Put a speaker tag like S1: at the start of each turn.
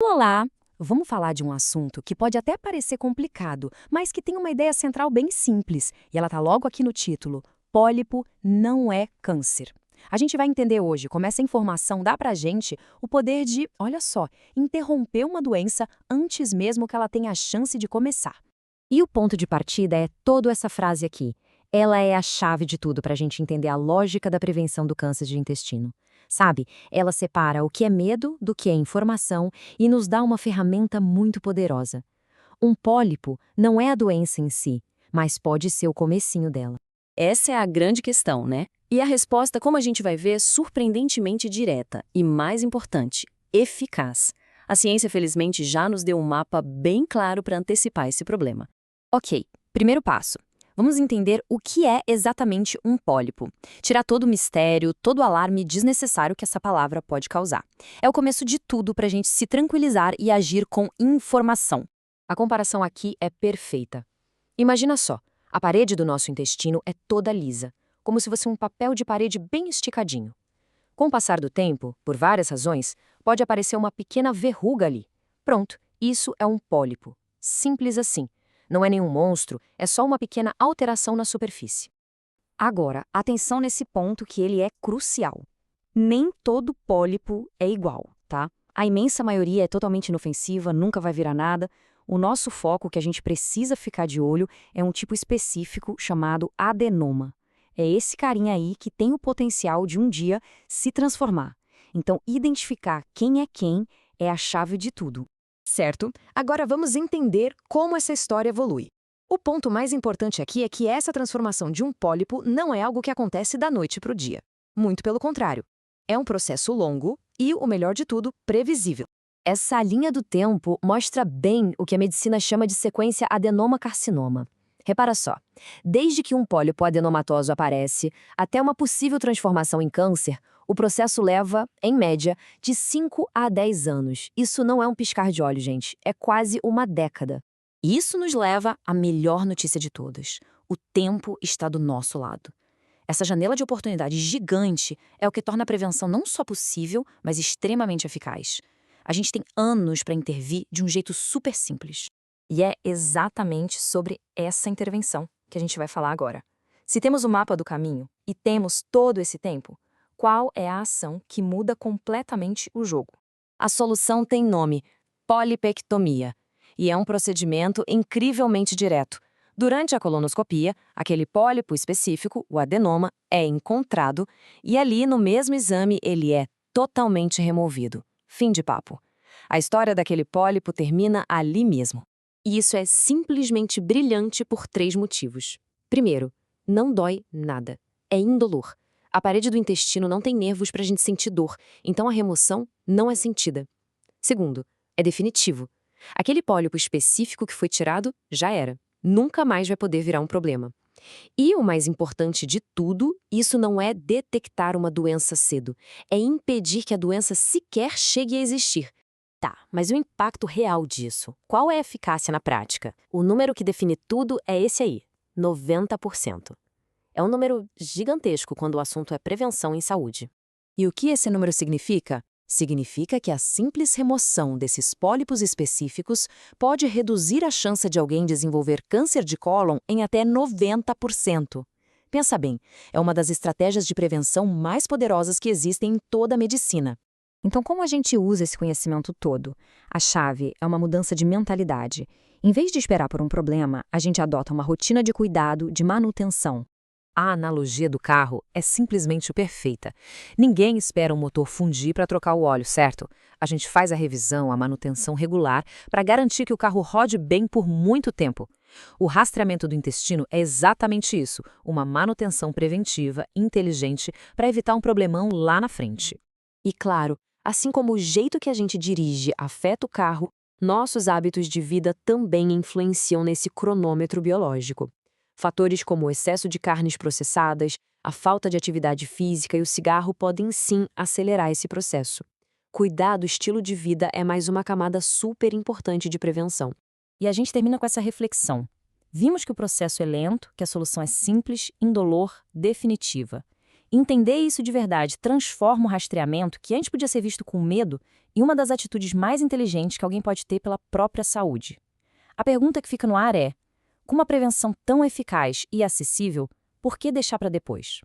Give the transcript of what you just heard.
S1: Olá! Vamos falar de um assunto que pode até parecer complicado, mas que tem uma ideia central bem simples, e ela está logo aqui no título: pólipo não é câncer. A gente vai entender hoje como essa informação dá pra gente o poder de, olha só, interromper uma doença antes mesmo que ela tenha a chance de começar. E o ponto de partida é toda essa frase aqui. Ela é a chave de tudo para a gente entender a lógica da prevenção do câncer de intestino. Sabe, ela separa o que é medo do que é informação e nos dá uma ferramenta muito poderosa. Um pólipo não é a doença em si, mas pode ser o comecinho dela.
S2: Essa é a grande questão, né? E a resposta, como a gente vai ver, é surpreendentemente direta e, mais importante, eficaz. A ciência, felizmente, já nos deu um mapa bem claro para antecipar esse problema.
S1: Ok, primeiro passo. Vamos entender o que é exatamente um pólipo. Tirar todo o mistério, todo o alarme desnecessário que essa palavra pode causar. É o começo de tudo para a gente se tranquilizar e agir com informação. A comparação aqui é perfeita. Imagina só, a parede do nosso intestino é toda lisa, como se fosse um papel de parede bem esticadinho. Com o passar do tempo, por várias razões, pode aparecer uma pequena verruga ali. Pronto, isso é um pólipo. Simples assim. Não é nenhum monstro, é só uma pequena alteração na superfície. Agora, atenção nesse ponto que ele é crucial. Nem todo pólipo é igual, tá? A imensa maioria é totalmente inofensiva, nunca vai virar nada. O nosso foco, que a gente precisa ficar de olho, é um tipo específico chamado adenoma. É esse carinha aí que tem o potencial de um dia se transformar. Então, identificar quem é a chave de tudo. Certo? Agora vamos entender como essa história evolui. O ponto mais importante aqui é que essa transformação de um pólipo não é algo que acontece da noite para o dia. Muito pelo contrário. É um processo longo e, o melhor de tudo, previsível. Essa linha do tempo mostra bem o que a medicina chama de sequência adenoma-carcinoma. Repara só, desde que um pólipo adenomatoso aparece até uma possível transformação em câncer, o processo leva, em média, de 5 a 10 anos. Isso não é um piscar de olhos, gente, é quase uma década. E isso nos leva à melhor notícia de todas. O tempo está do nosso lado. Essa janela de oportunidade gigante é o que torna a prevenção não só possível, mas extremamente eficaz. A gente tem anos para intervir de um jeito super simples. E é exatamente sobre essa intervenção que a gente vai falar agora. Se temos o mapa do caminho e temos todo esse tempo, qual é a ação que muda completamente o jogo? A solução tem nome: polipectomia. E é um procedimento incrivelmente direto. Durante a colonoscopia, aquele pólipo específico, o adenoma, é encontrado e ali no mesmo exame ele é totalmente removido. Fim de papo. A história daquele pólipo termina ali mesmo. E isso é simplesmente brilhante por 3 motivos. Primeiro, não dói nada. É indolor. A parede do intestino não tem nervos para a gente sentir dor, então a remoção não é sentida. Segundo, é definitivo. Aquele pólipo específico que foi tirado já era. Nunca mais vai poder virar um problema. E o mais importante de tudo, isso não é detectar uma doença cedo, é impedir que a doença sequer chegue a existir. Tá, mas o impacto real disso? Qual é a eficácia na prática? O número que define tudo é esse aí, 90%. É um número gigantesco quando o assunto é prevenção em saúde. E o que esse número significa? Significa que a simples remoção desses pólipos específicos pode reduzir a chance de alguém desenvolver câncer de cólon em até 90%. Pensa bem, é uma das estratégias de prevenção mais poderosas que existem em toda a medicina. Então, como a gente usa esse conhecimento todo? A chave é uma mudança de mentalidade. Em vez de esperar por um problema, a gente adota uma rotina de cuidado, de manutenção. A analogia do carro é simplesmente perfeita. Ninguém espera um motor fundir para trocar o óleo, certo? A gente faz a revisão, a manutenção regular para garantir que o carro rode bem por muito tempo. O rastreamento do intestino é exatamente isso, uma manutenção preventiva, inteligente, para evitar um problemão lá na frente. E claro, assim como o jeito que a gente dirige afeta o carro, nossos hábitos de vida também influenciam nesse cronômetro biológico. Fatores como o excesso de carnes processadas, a falta de atividade física e o cigarro podem sim acelerar esse processo. Cuidar do estilo de vida é mais uma camada super importante de prevenção. E a gente termina com essa reflexão. Vimos que o processo é lento, que a solução é simples, indolor, definitiva. Entender isso de verdade transforma o rastreamento, que antes podia ser visto com medo, em uma das atitudes mais inteligentes que alguém pode ter pela própria saúde. A pergunta que fica no ar é: com uma prevenção tão eficaz e acessível, por que deixar para depois?